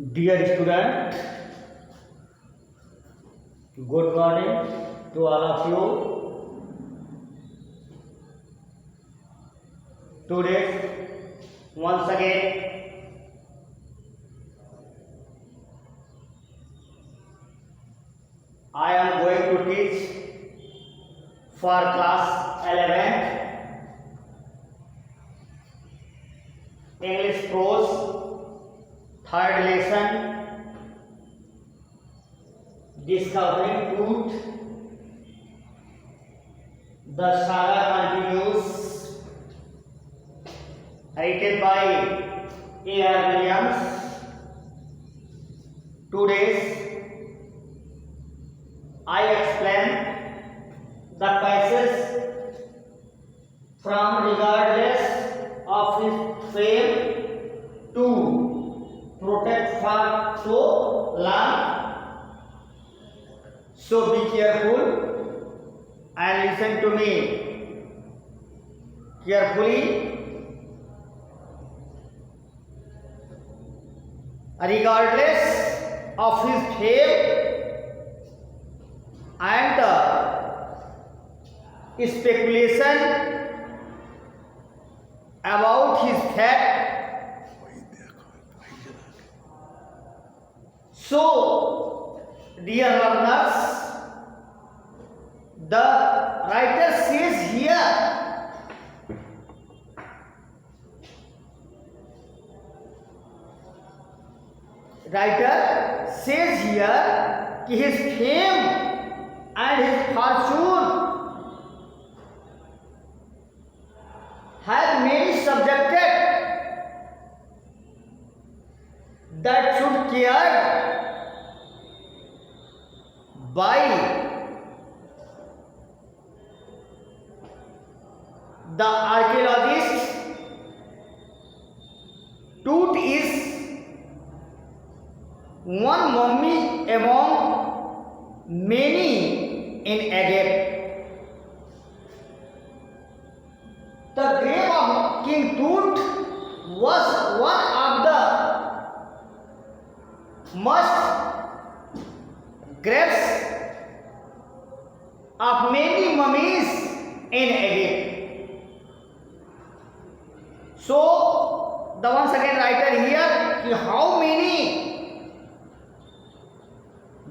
Dear student, good morning to all of you. Today, once again, I am going to teach for class 11th English prose, third lesson, discovering truth. The saga continues, written by A.R. Williams. Today, I explain the passage from regardless of his fame to protect for so long. So be careful and listen to me carefully. Regardless of his fame and the speculation about his fate, so dear learners, the writer says here कि his fame and his fortune have many subjected that should cared by the archaeologist. Tooth is one mummy among many in Egypt. The grave of King Tut was one of the most graves of many mummies in Egypt. So, the once again writer here, how many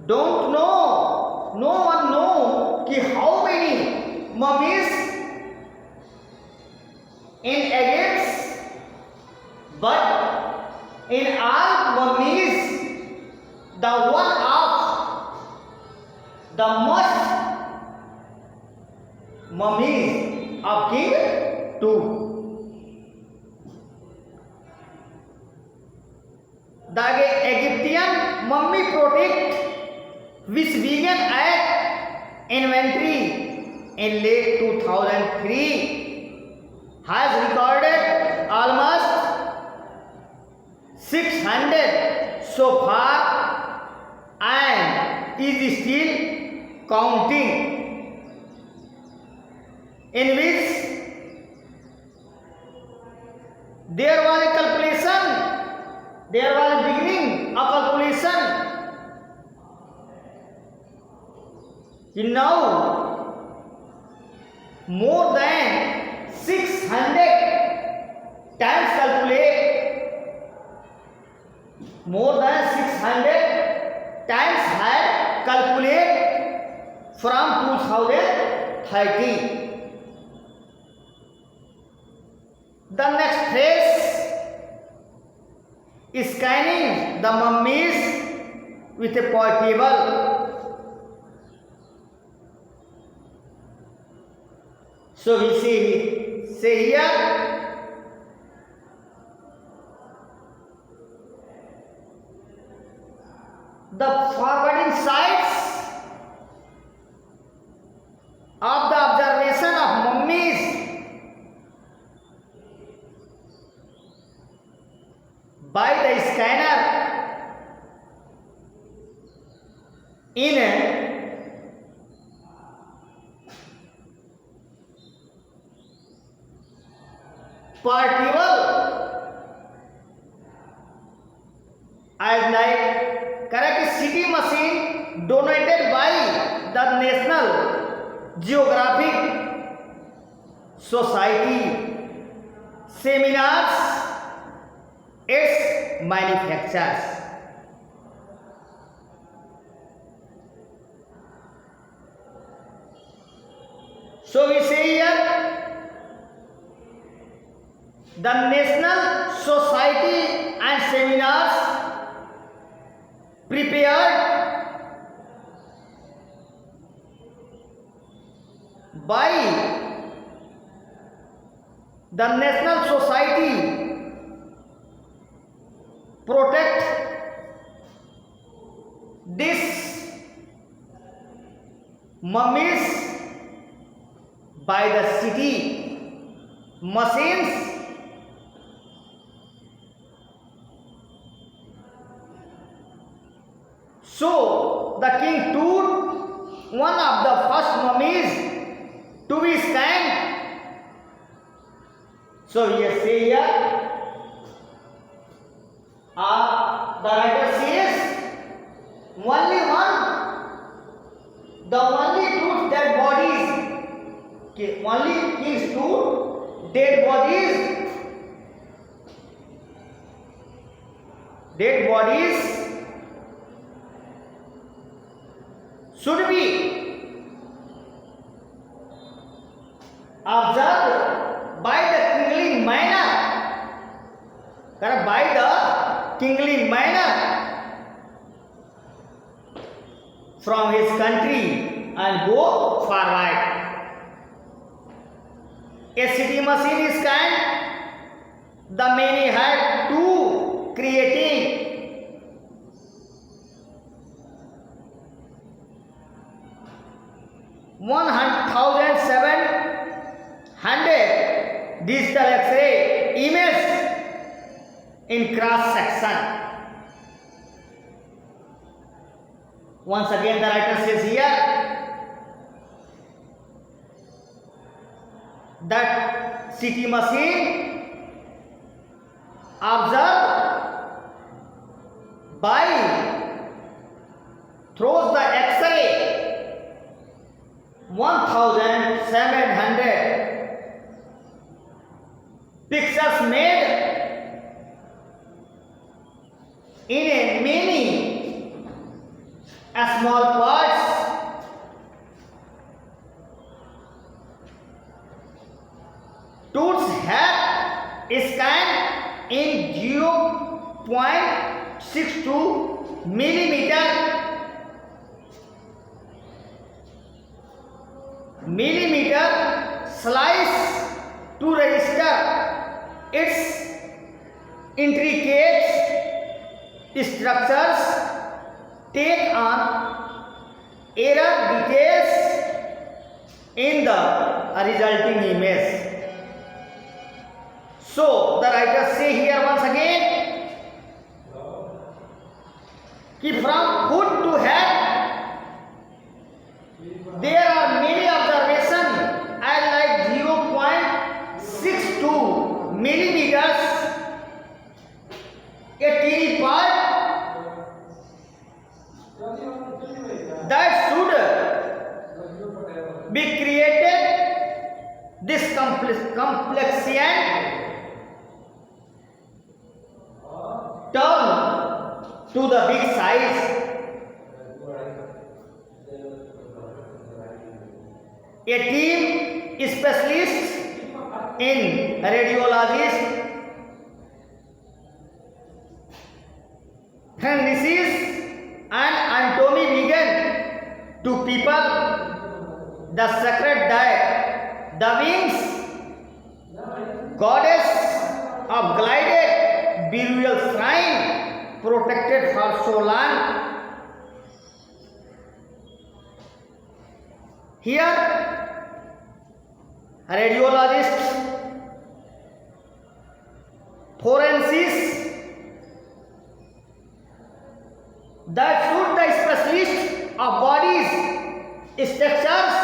don't know, no one know how many mummies in Egypt, but in all mummies, the one of the most mummies of King Tut. The Egyptian mummy project, which began at inventory in late 2003, has recorded almost 600 so far and is still counting, in which there was a calculation, there was a beginning of calculation. Now, more than 600 times calculate, more than 600 times had calculate from 2030. The next phase is scanning the mummies with a portable. So we say here, the forwarding sites of the observation of mummies by the scanner in a portable as like correct city machine donated by the National Geographic Society. Seminars its manufactures. So we say here the National Society and seminars prepared by the National Society protect this mummies by the city machines. So the king took one of the first mummies to be scanned. So we say here, the writer says only one, the only two dead bodies. Only these two dead bodies should be observed by the kingly manner, from his country and go forward. A city machine is kind, the many had two creating. One 1,700 digital X-ray image in cross section. Once again, the writer says here that city machine observed by throws the X-ray 1,700 pictures made in a many small parts. Tools have scanned in 0.62 millimeter slice to register its intricate structures, take on error details in the resulting image. So the writers say here once again कि from hood to head there are many observations at like 0.62 millimeters, a teeny part that should be created this complexion turn to the big size. A team specialist in radiologist, physicists and anatomy began to people the sacred diet, the wings, goddess of glided burial shrine protected for so long. Here radiologists, forensics, that should the specialist of bodies structures,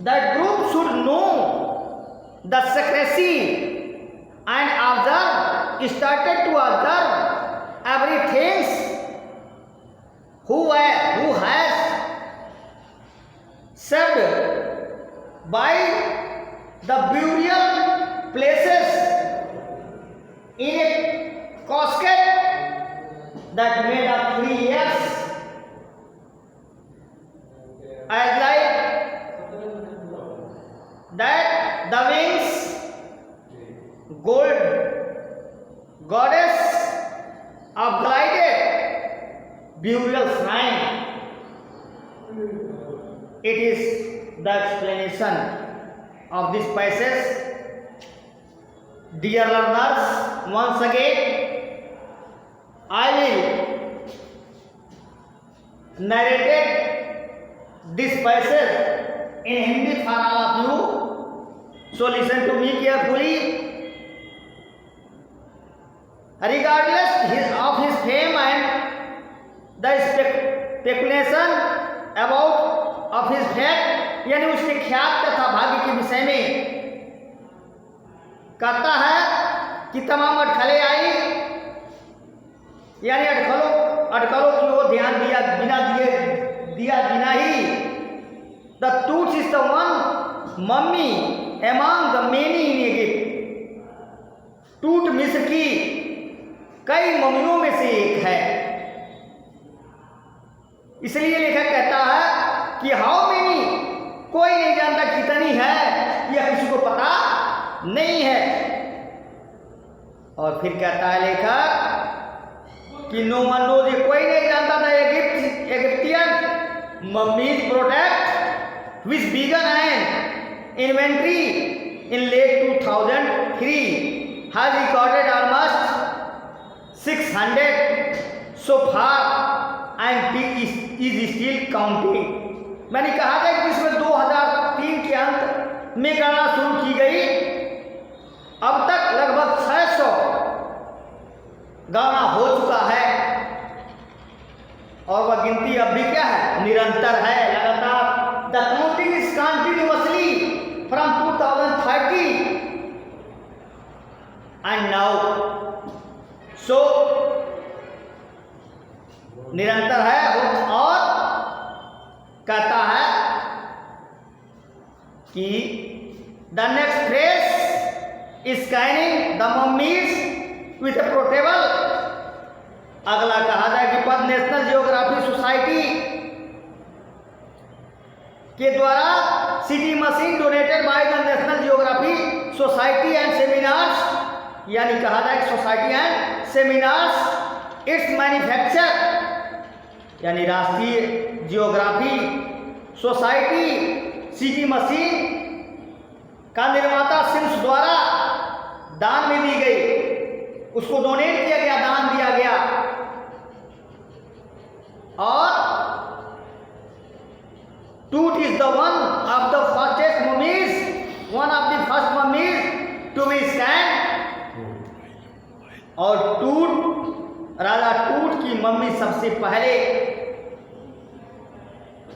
that group should know the secrecy and observe, started to observe everything who has served by the burial places in a casket that made of 3 years, as like that the wings gold goddess of glided burial shrine. It is the explanation of this passage. Dear learners, once again I will narrate this passage in Hindi for all of you. So listen to me carefully. Regardless of his fame and the speculation about of his fate, यानी उसके ख्यात तथा भाग्य के विषय में कहता है कि तमाम अटकलें आई, यानी अटकलों की ओर ध्यान दिया बिना ही the truth is the one mummy among the many in Egypt. टूट मिस्र की कई मम्मियों में से एक है। इसलिए लेखक कहता है कि हाउ मेनी, कोई नहीं जानता कितनी है, यह किसी को पता नहीं है। और फिर कहता है लेखक कि नो वन नोज, कोई नहीं जानता था Egyptian mummies product which began an inventory in late 2003 has recorded almost 600 so far and is still counting. मैंने कहा था कि इसमें 2003 के अंत में गणना शुरू की गई, अब तक लगभग 600 गणना हो चुका है और वह गिनती अब भी क्या है, निरंतर है, लगातार। The counting is continuously from 2030 and now. So निरंतर है और कहता है कि the next phase is scanning the mummies with a portable. अगला कहा जाए कि पर नेशनल जियोग्राफी सोसाइटी के द्वारा city machine donated by the national geography society and seminars, यानी कहा जाए society and seminars it's manufacture, यानी राष्ट्रीय जियोग्राफी सोसाइटी सिटी मशीन का निर्माता सिम्स द्वारा दान में दी गई, उसको डोनेट किया गया, दान दिया गया। और Tooth is the one of the first mummies to be scanned. और राजा टूट की मम्मी सबसे पहले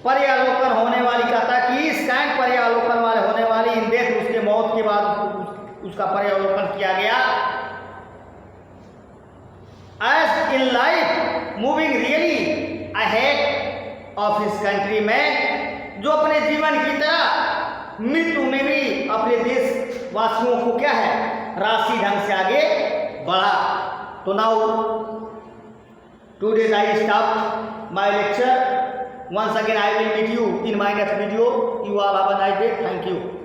पर्यालोकन होने वाली, कहता कि स्कैन पर्यालोकन वाले होने वाली इन डेथ, उसके मौत के बाद उसका पर्यालोकन किया गया। As in life moving really ahead of his country में, जो अपने जीवन की तरह मृत्यु में भी अपने देश वासियों को क्या है, राशि ढंग से आगे बढ़ा। तो now today I stop my lecture. Once again I will meet you in my next video. You all have a nice day. Thank you.